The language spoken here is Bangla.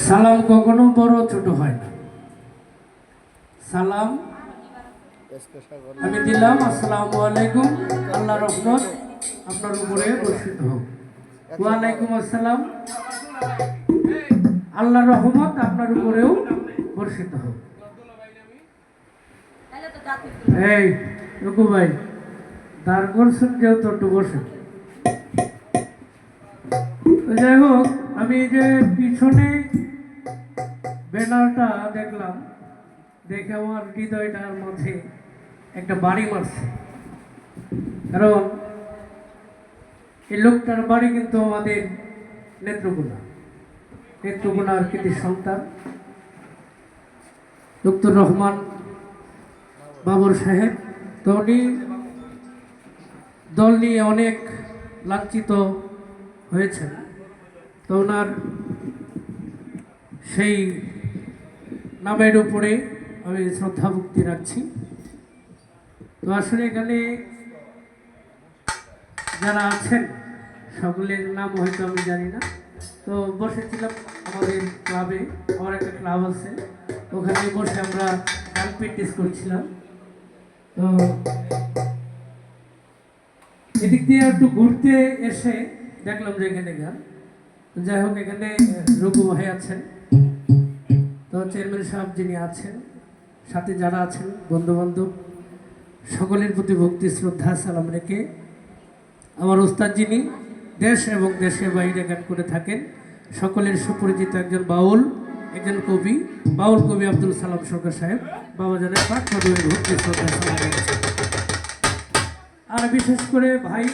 সালাম কখনো বড় ছোট হয় না। সালাম আমি দিলাম, আসসালামু আলাইকুম, আল্লাহ রহমত আপনার উপরে বর্ষিত হোক। ওয়ালাইকুম আসসালাম, আল্লাহ রহমত আপনার উপরেও বর্ষিত হোক। এই রঘু ভাই দাঁড় করছেন যেহেতু একটু বসেন। যাই হোক, আমি যে পিছনে ব্যানারটা দেখলাম, দেখে আমার হৃদয়টার মধ্যে একটা বাড়ি মারছে। কারণ এই লোকটার বাড়ি কিন্তু আমাদের নেত্রকোনার কৃতি সন্তান ডক্টর রহমান বাবর সাহেব। তো উনি দল নিয়ে অনেক লাঞ্ছিত হয়েছেন। তো ওনার সেই নামের উপরে আমি শ্রদ্ধা ভক্তি রাখছি। তো আসলে এখানে যারা আছেন সকলের নাম হয়তো আমি জানি না। তো বসেছিলাম আমাদের ক্লাবে, আমার একটা ক্লাব আছে, ওখানে বসে আমরা গান প্র্যাকটিস করছিলাম। তো এদিক দিয়ে একটু ঘুরতে এসে দেখলাম যে এখানে গান। যাই হোক, এখানে রঘু ভাই আছেন, তো চেয়ারম্যান সাহেব যিনি আছেন, সাথে যারা আছেন বন্ধু বান্ধব, সকলের প্রতি ভক্তি শ্রদ্ধা সালাম রেখে আমার ওস্তাদ যিনি দেশ এবং দেশের বাইরে গান করে থাকেন, সকলের সুপরিচিত একজন বাউল, একজন কবি, বাউল কবি আব্দুল সালাম সরকার সাহেব বাবাজানের পাঠ ভক্তি শ্রদ্ধা সালাম রেখেছেন। আর বিশেষ করে ভাই